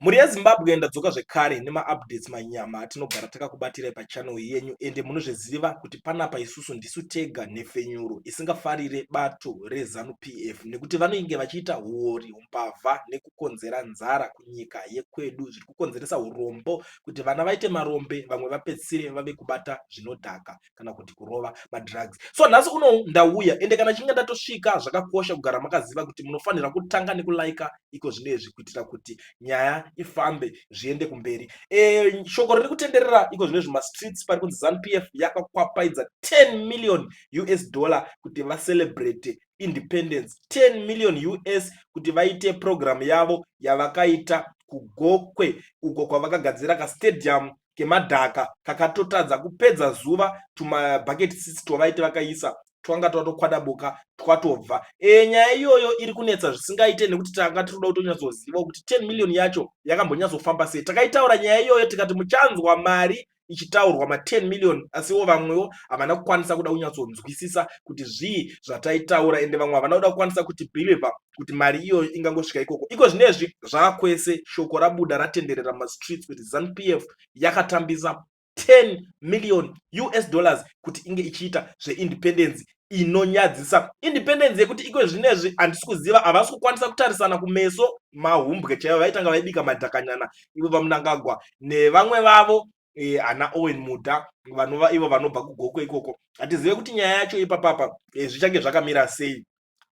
Muri yeZimbabwe ndadzoka zvekare nema-updates manyama atinogara takakubatirai pachannel yenyu ende munozviziva kuti panapa isusu ndisu tega nhefenyuro isingafarire bato reZanu-PF nekuti vanenge vachiita huori, umbavha nekukonzera nzara kunyika yekwedu, zviri kukonzeresa urombo kuti vana vaite marombe, vamwe vapedzisire vave kubata zvinodhaka kana kuti kurova madrugs. So nhasi uno ndauya ende kana chinge ndatosvika zvakakosha kugara makaziva kuti munofanira kutanga nekulaika iko zvinezvi kuitira kuti nyaya ifambe zviende kumberi. Shoko riri kutenderera iko zvinezvi mastreets pari kunzi Zanu-PF yakakwapaidza 10 million US dollar kuti vacelebrate independence, 10 million US kuti vaite program yavo yavakaita kuGokwe uko kwavakagadzira kastadium kemadhaka kakatotadza kupedza zuva tumabucket seats twavaiti vakaisa twanga twatokwadabuka twatobva. Nyaya iyoyo iri kunetsa zvisingaite nekuti tanga tinoda kutonyatsoziva kuti 10 million yacho yakambonyatsofamba sei. Takaitaura nyaya iyoyo tikati muchanzwa mari ichitaurwa ma10 million asiwo vamwewo havana kukwanisa kuda kunyatsonzwisisa kuti zvii zvataitaura ende vamwe havana kuda kukwanisa kuti bhiliva kuti mari iyoyo ingangosvika ikoko. Iko zvinezvi zvakakwese shoko rabuda ratenderera mastreets kuti Zanu-PF yakatambisa 10 million US dollars kuti inge ichiita zveindependence inonyadzisa. Independence yekuti iko zvinezvi handisi kuziva, havasi kukwanisa kutarisana kumeso mahumbwe chaivo vaitanga vaibika madhakanyana ivo vaMnangagwa nevamwe vavo ana Owen Mudha vanova ivo vanobva kuGokwe ikoko. Hatizive kuti nyaya yacho ipapapa zvichange zvakamira sei,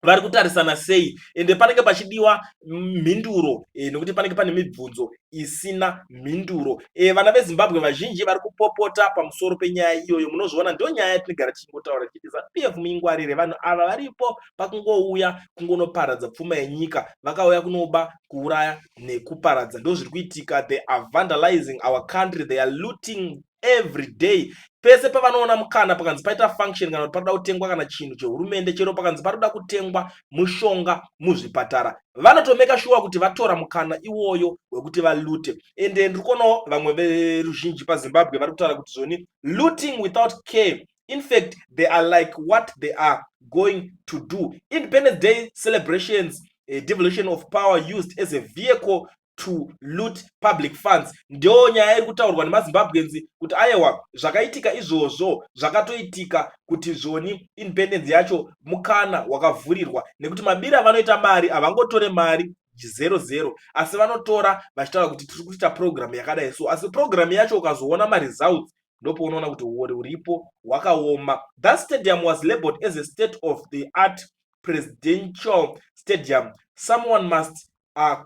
vari kutarisana sei ende panenge pachidiwa mhinduro nekuti panenge pane mibvunzo isina mhinduro. Vana veZimbabwe vazhinji vari kupopota pamusoro penyaya iyoyo. Munozviona ndio nyaya yatinogara tichingotaura tichiti Zanu-PF muingwarire, vanhu ava varipo pakungouya kungonoparadza pfuma yenyika, vakauya kunoba kuuraya nekuparadza. Ndo zviri kuitika. They are vandalizing our country, they are looting every day. Pese pavanoona mukana pakanzi paita function kana kuti paroda kutengwa kana chinhu chehurumende, chero pakanzi paroda kutengwa mushonga muzvipatara, vanotomeka shuwa kuti vatora mukana iwoyo wekuti valute. Ende ndiri kuonawo vamwe veruzhinji paZimbabwe vari kutaura kuti zvoni looting without care, in fact they are like what they are going to do. Independence Day celebrations, devolution of power used as a vehicle to loot public funds. Ndio nyaya iri kutaurwa nemaZimbabwenzi kuti aiwa zvakaitika izvozvo zvakatoitika kuti zvoni independence yacho mukana wakavhurirwa, nekuti mabira vanoita mari havangotore mari 00 asi vanotora vachitaura kuti tiri kuita program yakadai so, asi program yacho ukazoona maresults ndopo unoona kuti huori huripo hwakaoma. That stadium was labeled as a state of the art presidential stadium. Someone must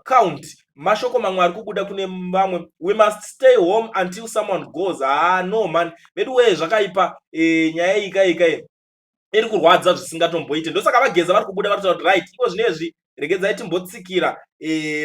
count. Mashoko mamwe ari kubuda kune vamwe, we must stay home until someone goes. No man, veduwe zvakaipa. Nyaya ika iri kurwadza zvisingatomboite. Ndosaka vageza vari kubuda vari kuti right, iko zvinezvi regedzai timbotsikira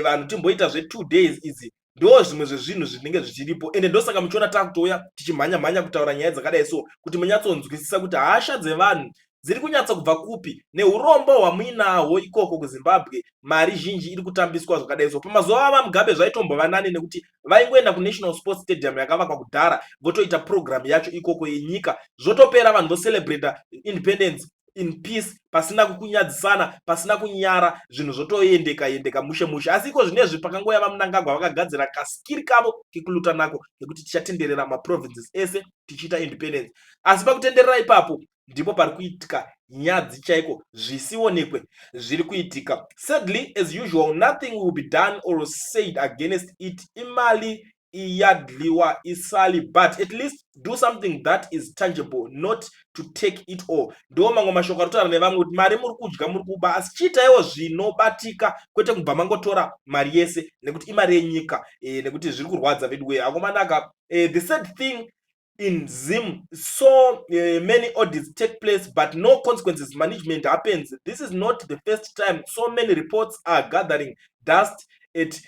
vanhu timboita zve2 days idzi. Ndo zvimwe zvezvinhu zvinenge zvichiripo ende ndosaka muchiona takutouya tichimhanya kutaura nyaya dzakadai so kuti munyatsonzwisisa kuti hasha dzevanhu dziri kunyatsa kubva kupi neurombo hwamuinahwo ikoko kuZimbabwe. Mari zhinji iri kutambiswa zvakadai so. Pamazuva avaMugabe zvaitombova nani nekuti vaingoenda kuNational Sports Stadium yakavakwa kudhara votoita program yacho ikoko yenyika, zvotopera vanhu vocelebrate independence in peace, pasina kukunyadzisana, pasina kunyara, zvinhu zvotoendeka mushe. Asi iko zvinezvi pakangoya vaMnangagwa vakagadzira kaskiri kavo kekuluta nako nekuti tichatenderera maprovinces ese tichiita independence. Asi pakutenderera ipapo ndipo pari kuitika nyadzi chaiko zvisionekwe zviri kuitika. Sadly, as usual, nothing will be done or said against it. Imali iyadliwa isali, but at least do something that is tangible, not to take it all. Ndo mamwe mashoko arutaura nevamwe kuti mari muri kudya muri kuba, asi chiitaiwo zvinobatika kwete kubva mangotora mari yese nekuti imari yenyika, nekuti zviri kurwadza veduwe akomanaka. The sad thing in Zim, so many audits take place but no consequences management happens. This is not the first time so many reports are gathering dust at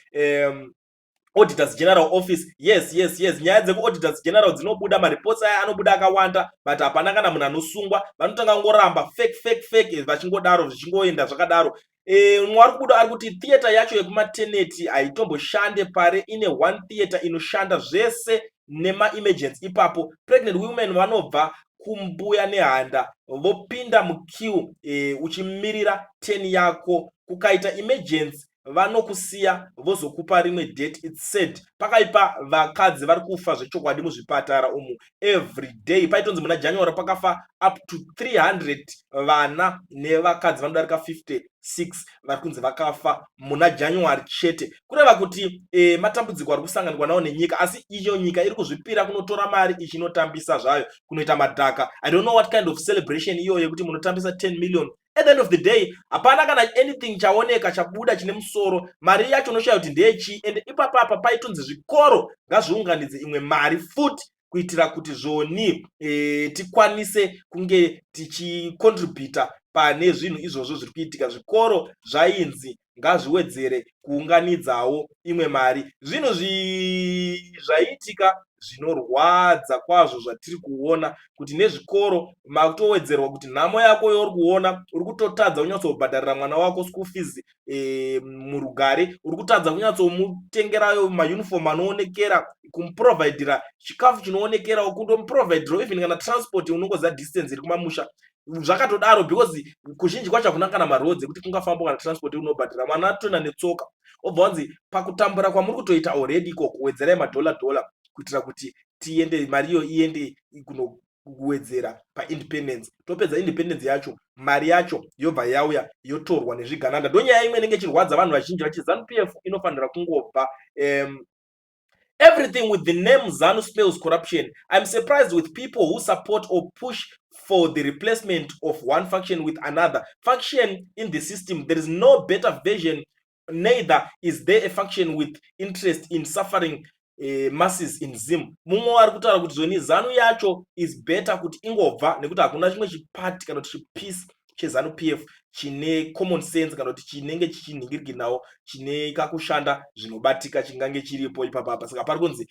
Auditors General Office. Yes, nyaya dzekuAuditors General dzinobuda mareports aya anobuda akawanda but hapana kana munhu anosungwa, vanotanga ngoramba fake vachingodaro zvichingoenda zvakadaro. Mwari kubuda ari kuti theater yacho yekumaternity haitomboshande pare, ine one theater inoshanda zvese nema-emergency ipapo. Pregnant women vanobva kumbuya nehanda vopinda muqueue uchimirira 10 yako, kukaita emergency vanokusiya vozokupa rimwe date its said. Pakaipa vakadzi vari kufa zvechokwadi muzvipatara umu every day. Paitonzi muna January pakafa up to 300 vana nevakadzi vanodarika 56 vari kunzi vakafa muna January chete, kureva kuti matambudziko ari kusanganirwa nawo nenyika, asi iyo nyika iri kuzvipira kunotora mari ichinotambisa zvayo kunoita madhaka. I don't know what kind of celebration iyo yekuti munotambisa 10 million. At the end of the day hapana kana anything chaoneka chabuda chine musoro, mari yacho unoshaya kuti ndeyechii. And ipapapa paitonzi zvikoro ngazviunganidze imwe mari futi kuitira kuti zvoni tikwanise kunge tichikontributa pane zvinhu izvozvo zviri kuitika. Zvikoro zvainzi ngazviwedzere kuunganidzawo imwe mari. Zvinhu zvaitika zvinorwadza kwazvo zvatiri kuona kuti nezvikoro makutowedzerwa kuti nhamo yako yauri kuona uri kutotadza kunyatsobhadharira mwana wako school fees murugare, uri kutadza kunyatsomutengerayo mauniform anoonekera, kumuprovidira chikafu chinoonekerawo, kundomuprovidirawo even kana transport unongoziva distance iri kumamusha. Zvakatodaro because kuzhinji kwacho hakuna kana marodzi ekuti kungafamba kana transport unobhadhira, mwana atoenda netsoka. Obva wanzi pakutambura kwamuri kutoita already iko kuwedzerai madhola kuitira kuti tiende mari iyo iende kunowedzera paindependence. Topedza independence yacho mari yacho yobva yauya yotorwa nezvigananda. Ndonyaya imwe inenge ichirwadza vanhu vazhinji vachi ZANU-PF inofanira kungobva. Everything with the name ZANU spells corruption. I'm surprised with people who support or push for the replacement of one faction with another faction in the system. There is no better version, neither is there a faction with interest in suffering masses in Zim. Mumwe ari kutaura kuti zvoni ZANU yacho is better kuti ingobva, nekuti hakuna chimwe chipati kana kuti chipiece cheZANU-PF chine common sense kana kuti chinenge chichinhingirikinawo chine kakushanda zvinobatika chingange chiripo ipapapa. Saka pari kunzi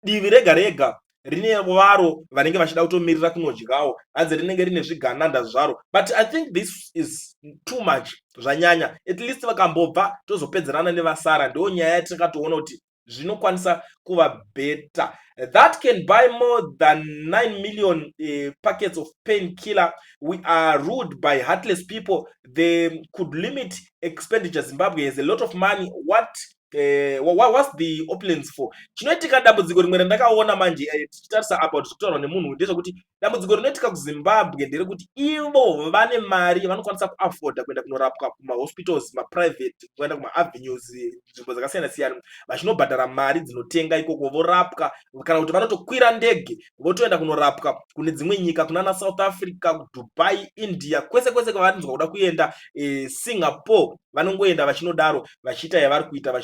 divi rega rega rine varo vanenge vachida kutomirira kunodyawo, hanzi rinenge rine zvigananda zvaro. But I think this is too much, zvanyanya. At least vakambobva tozopedzerana nevasara, ndo nyaya yatakatoona kuti zvinokwanisa kuva better. That can buy more than 9 million packets of painkiller. We are ruled by heartless people. They could limit expenditure. Zimbabwe has a lot of money. What's the opulence for? Chinoitika dambudziko rimwe randakaona manje tichitarisa about kutaurwa nemunhu ndezvekuti dambudziko rinoitika kuZimbabwe nderekuti ivo vane mari vanokwanisa kuafforda kuenda kunorapwa kumahospitals maprivate, kuenda kumaavhenues, nzvimbo dzakasiyana siyana, vachinobhadhara mari dzinotenga ikoko vorapwa, kana kuti vanotokwira ndege votoenda kunorapwa kune dzimwe nyika, kunana South Africa, Dubai, India, kwese kwese kwavanonzwa kuda kuenda, Singapore, vanongoenda vachinodaro vachiita yavari kuita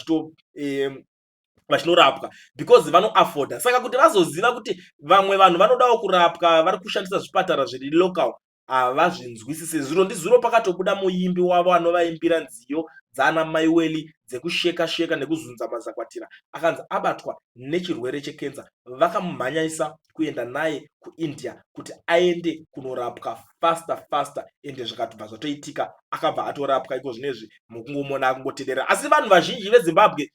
vachinorapwa because vanoafforda. Saka kuti vazoziva kuti vamwe vanhu vanodawo kurapwa vari kushandisa zvipatara zviri local havazvinzwisise. Zviro ndizviro pakatobuda muimbi wavo anovaimbira nziyo dzana Maiweli dzekusheka sheka nekuzunza mazakwatira, akanzi abatwa nechirwere chekenza, vakamumhanyisa kuenda naye kuIndia kuti aende kunorapwa faster ende zvikatobva zvatoitika akabva atorapwa iko zvinezvi mukungomona akungoteerera. Asi vanhu vazhinji veZimbabwe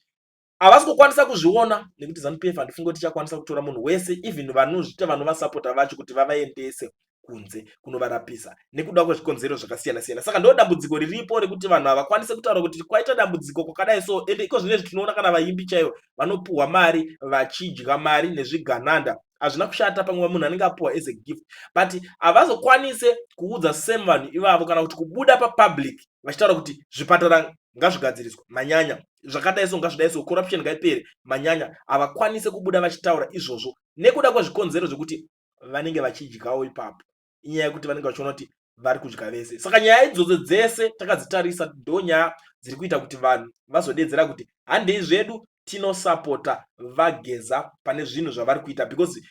havasi kukwanisa kuzviona nekuti ZANU-PF handifungi kuti ichakwanisa kutora munhu wese, even vanozvita vanovasapota vacho kuti vavaendese kunze kunovarapisa nekuda kwezvikonzero zvakasiyana siyana. Saka ndo dambudziko riripo rekuti vanhu havakwanise kutaura kuti kwaita dambudziko kwakadai so. Ende iko zvinezvi tinoona kana vaimbi chaivo vanopuhwa mari vachidya mari nezvigananda. Hazvina kushata pamwe munhu anenge apuhwa as a gift, but havazokwanise kuudza same vanhu ivavo kana kuti kubuda papublic vachitaura kuti zvipatara ngazvigadziriswe manyanya, zvakadai so ngazvidai so, corruption ngaipere manyanya. Havakwanise kubuda vachitaura izvozvo nekuda kwezvikonzero zvokuti vanenge vachidyawo ipapo, inyaya yekuti vanenge vachiona kuti vari kudya vese. Saka nyaya idzodzo dzese takadzitarisa ndo nyaya dziri kuita kuti vanhu vazodedzera kuti handei zvedu tinosapota vageza pane zvinhu zvavari kuita because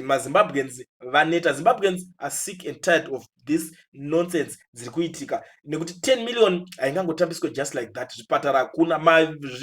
maZimbabweans vaneta. Zimbabweans are sick and tired of this nonsense dziri kuitika, nekuti 10 million haingangotambiswe just like that. Zvipatara hakuna,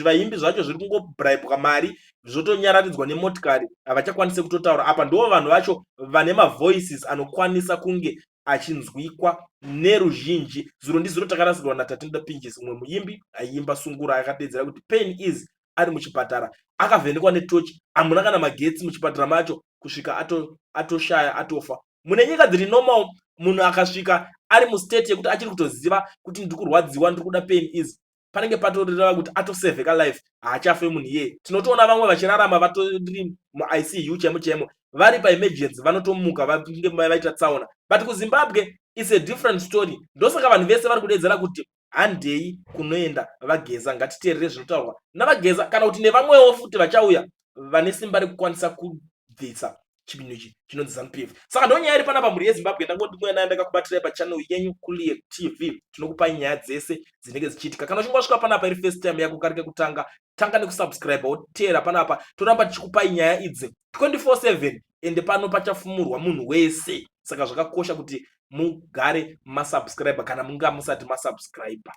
vaimbi zvacho zviri kungobribwa mari zvotonyararidzwa nemotikari, havachakwanise kutotaura. Apa ndo vanhu vacho vane mavoices anokwanisa kunge achinzwikwa neruzhinji. Zviro ndizviro takarasirwa naTatenda Pinjes, umwe muimbi aiimba Sungura, akadedzera kuti pain is ari muchipatara, akavhenekwa netochi, hamuna kana magetsi muchipatara macho, kusvika atoshaya atofa. Mune nyika dziri normal, munhu akasvika ari mustate yekuti achiri kutoziva kuti ndiri kurwadziwa, ndiri kuda pain is, panenge patoreva kuti atosevheka life, haachafe munhu iye. Tinotoona vamwe vachirarama vatori muICU chemo vari paemergency vanotomuka vange vaita tsaona, but kuZimbabwe is a different story. Ndosaka vanhu vese vari kudedzera kuti handei kunoenda vageza, ngatiteerere zvinotaurwa navageza kana kuti nevamwewo futi vachauya vane simba rekukwanisa kubvisa chipinhu ichi chinonzi ZANU-PF. Saka ndonyaya iri panapa mhuri yeZimbabwe, ndangoti mwena ndakakubatirai pachannel yenyu Clear TV. Tinokupai nyaya dzese dzinenge dzichiitika. Kana uchinge wasvika panapa iri first time yako karike kutanga, tanga nekusubscribe woteera panapa. Toramba tichikupai nyaya idzi 24/7 ende pano pachafumurwa munhu wese. Saka zvakakosha kuti mugare masubscriber kana munga musati masubscriber.